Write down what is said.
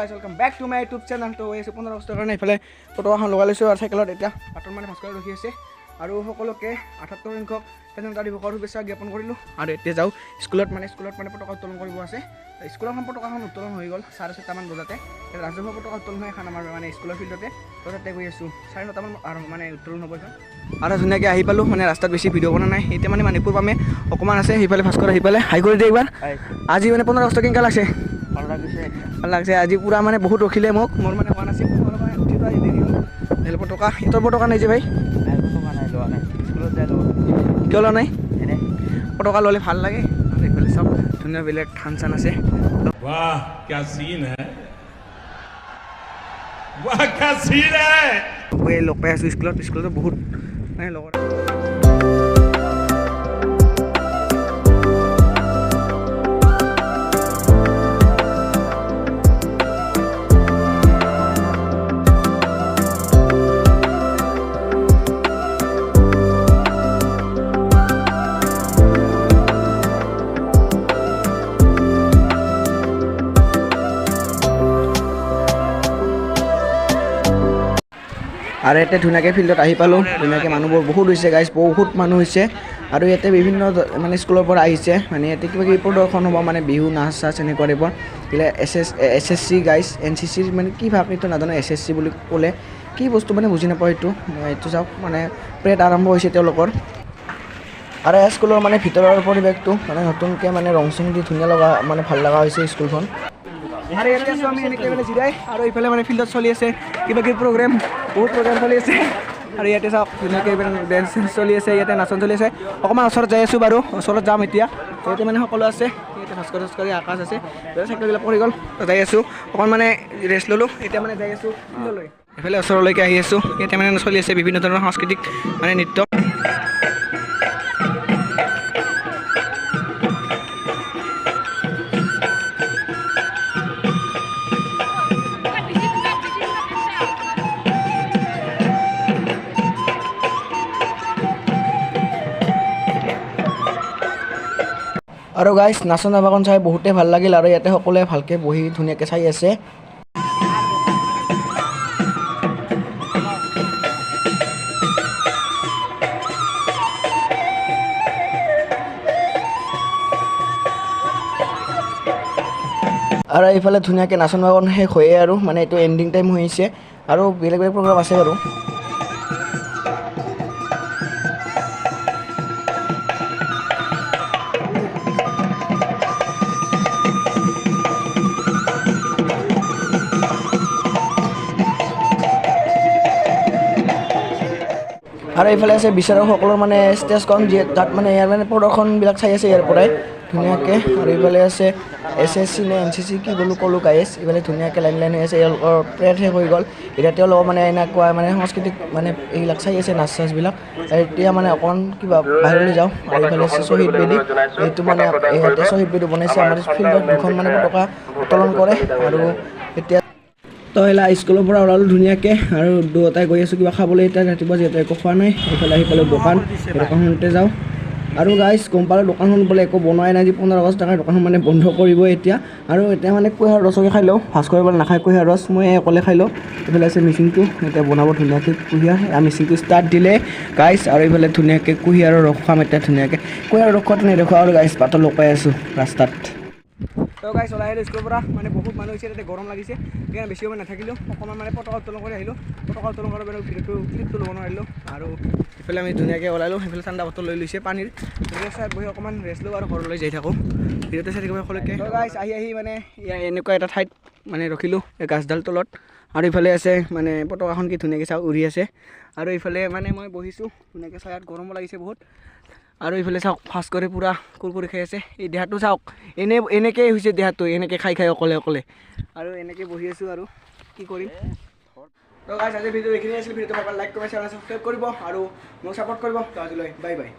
Guys welcome back to my YouTube channel. তো এই 15 আগষ্টৰ কাৰণে এইফালে ফটোখন লগাই লৈছোঁ আৰু চাইকেলত এতিয়া বাটত মানে ভাস্কৰ ৰখি আছে আৰু সকলোকে 78 সংখ্যক স্বাধীনতা দিৱসৰ শুভেচ্ছা জ্ঞাপন কৰিলোঁ। আৰু এতিয়া যাওঁ স্কুলত মানে পতাকা উত্তোলন কৰিব আছে। স্কুলখন পতাকাখন উত্তোলন হৈ গ'ল 4:30 মান বজাতে। ৰাজহুৱা পতাকা উত্তোলন হয় এখন আমাৰ মানে স্কুলৰ ফিল্ডতে। তো তাতে গৈ আছোঁ 9:30 মান আৰু মানে উত্তোলন হ'ব এখন। আৰু ধুনীয়াকৈ আহি পালোঁ, মানে ৰাস্তাত বেছি ভিডিঅ' বনা নাই। এতিয়া মানে মানিকপুৰ পামে অকণমান আছে, সেইফালে ভাস্কৰ আহি পালে হাই কৰি দিয়ে একবাৰ। আজি মানে 15 আগষ্ট কেনেকুৱা লাগছে? ভাল লাগছে। আজি পুৰা মানে বহুত ৰখিলে মোক, মোৰ মানে হোৱা নাছিল উঠি পেলাই দেৰি হ'ল। আহিলে পতাকা, তোৰ পতাকা নাই যে ভাই? কিয় লোৱা নাই? পতাকা ল'লে ভাল লাগে। আৰু এইফালে চব ধুনীয়া বেলেগ ধান চান আছে। वाह क्या सीन है, वाह क्या सीन है। লগ পাই আছোঁ স্কুলতো বহুত মানে লগত। আৰু ইয়াতে ধুনীয়াকৈ ফিল্ডত আহি পালোঁ, ধুনীয়াকৈ মানুহবোৰ বহুত হৈছে গাইজ, বহুত মানুহ হৈছে। আৰু ইয়াতে বিভিন্ন মানে স্কুলৰ পৰা আহিছে, মানে ইয়াতে কিবা কিবি প্ৰদৰ্শন হ'ব, মানে বিহু নাচ চাচ এনেকুৱা টাইপৰ। SSC গাইজ, NCC মানে কি ভাগ এইটো নাজানো। SSC বুলি ক'লে কি বস্তু মানে বুজি নাপাওঁ এইটো চাওক। মানে প্ৰেড আৰম্ভ হৈছে তেওঁলোকৰ। আৰু এই স্কুলৰ মানে ভিতৰৰ পৰিৱেশটো মানে নতুনকৈ মানে ৰং চং দি ধুনীয়া লগা, মানে ভাল লগা হৈছে স্কুলখন। আৰু ইয়াতে আছোঁ আমি এনেকৈ মানে জিৰাই, আৰু এইফালে মানে ফিল্ডত চলি আছে কিবা কিবি প্ৰগ্ৰেম, বহুত প্ৰগ্ৰেম চলি আছে। আৰু ইয়াতে চাওক ধুনীয়াকৈ ডেন্স চলি আছে, ইয়াতে নাচন চলি আছে। অকণমান ওচৰত যাই আছোঁ বাৰু, ওচৰত যাম এতিয়া। ইয়াতে মানে সকলো আছে, ইয়াতে ভাস্কৰ আকাশ আছে, চাইকেলবিলাক পৰি গ'ল, যাই আছোঁ অকণমান মানে ৰেষ্ট ল'লোঁ। এতিয়া মানে যাই আছোঁ ফিল্ডলৈ, এইফালে ওচৰলৈকে আহি আছোঁ। ইয়াতে মানে চলি আছে বিভিন্ন ধৰণৰ সাংস্কৃতিক মানে নৃত্য। আৰু গাইজ নাচন নাবাকন চাই বহুতেই ভাল লাগিল, আৰু ইয়াতে সকলোৱে ভালকৈ বহি ধুনীয়াকৈ চাই আছে। আৰু এইফালে ধুনীয়াকৈ নাচন বাগন শেষ হয়ে, আৰু মানে এইটো এণ্ডিং টাইম হৈছে, আৰু বেলেগ বেলেগ প্ৰগ্ৰাম আছে বাৰু। আৰু এইফালে আছে বিচাৰকসকলৰ মানে ষ্টেজখন, তাত মানে ইয়াৰ মানে প্ৰদৰ্শনবিলাক চাই আছে ইয়াৰ পৰাই ধুনীয়াকৈ। আৰু এইফালে আছে SSC নে NCC কি ক'লো গাইজ। এইফালে ধুনীয়াকৈ লাইন হৈ আছে, এওঁলোকৰ প্ৰেড শেষ হৈ গ'ল। এতিয়া তেওঁলোকৰ মানে এনেকুৱা মানে সাংস্কৃতিক মানে এইবিলাক চাই আছে, নাচ চাচবিলাক। এতিয়া মানে অকণমান কিবা বাহিৰলৈ যাওঁ। আৰু এইফালে আছে শ্বহীদ বেদী, এইটো মানে ইয়াতে শ্বহীদ বেদী বনাইছে। আমাৰ ফিল্ডত দুখন মানে পতাকা উত্তোলন কৰে। আৰু এতিয়া তো স্কুলৰ পৰা ওলালোঁ ধুনীয়াকৈ, আৰু দুয়োটাই গৈ আছোঁ কিবা খাবলৈ। এতিয়া ৰাতিপুৱা যিহেতু একো খোৱা নাই, এইফালে আহি পালোঁ দোকানখনতে যাওঁ। আৰু গাইজ গম পালোঁ দোকানখন বোলে একো বনোৱাই নাই, আজি 15 আগষ্ট টকাৰ দোকানখন মানে বন্ধ কৰিব এতিয়া। আৰু এতিয়া মানে কুঁহিয়াৰ ৰসকে খাই লওঁ, ভাস্কৰ বোলে নাখায় কুঁহিয়াৰ ৰস, মই অকলে খাই লওঁ। এইফালে আছে মিচিংটো, এতিয়া বনাব ধুনীয়াকৈ কুঁহিয়াৰ। মিচিংটো ষ্টাৰ্ট দিলে গাইজ, আৰু এইফালে ধুনীয়াকৈ কুঁহিয়াৰৰ ৰস খাম এতিয়া ধুনীয়াকৈ। কুঁহিয়াৰৰ ৰস খোৱাটো নেদেখোঁ আৰু গাইজ, বাটত লগ পাই আছোঁ ৰাস্তাত। তো গাইজ ওলাই আহিলোঁ স্কুলৰ পৰা, মানে বহুত মানুহ হৈছে, তাতে গৰম লাগিছে, সেইকাৰণে বেছি সময় নাথাকিলোঁ। অকণমান মানে পতাকা উত্তোলন কৰি আহিলোঁ, পতাকা উত্তোলন কৰাৰ বাবে ক্লিপটো ল'ব নোৱাৰিলোঁ। আৰু এইফালে আমি ধুনীয়াকৈ ওলালোঁ, সেইফালে ঠাণ্ডা বটল লৈ লৈছে পানীৰ, চাই বহি অকণমান ৰেষ্ট লওঁ আৰু ঘৰলৈ যাই থাকোঁ। ভিডিঅ'টো চাই থাকিব সকলোকে। তো গাইজ আহি মানে এনেকুৱা এটা ঠাইত মানে ৰখিলোঁ, এই গাছডাল তলত। আৰু ইফালে আছে মানে পতাকাখন কি ধুনীয়াকৈ চাওক উৰি আছে। আৰু এইফালে মানে মই বহিছোঁ ধুনীয়াকৈ চায়াত, গৰমো লাগিছে বহুত। আৰু এইফালে চাওক ভাস্কৰে পূৰা কুৰকুৰি খাই আছে, এই দেহাটো চাওক এনেকৈ হৈছে দেহাটো, এনেকৈ খাই অকলে। আৰু এনেকৈ বহি আছোঁ, আৰু কি কৰিম। তো গাইজ আজি ভিডিঅ' এইখিনি আছিল। ভিডিঅ'টো ভাল লাইক কৰিব, চেনেল ছাবস্ক্ৰাইব কৰিব, আৰু মোক ছাপোৰ্ট কৰিব। তো আজিলৈ বাই বাই।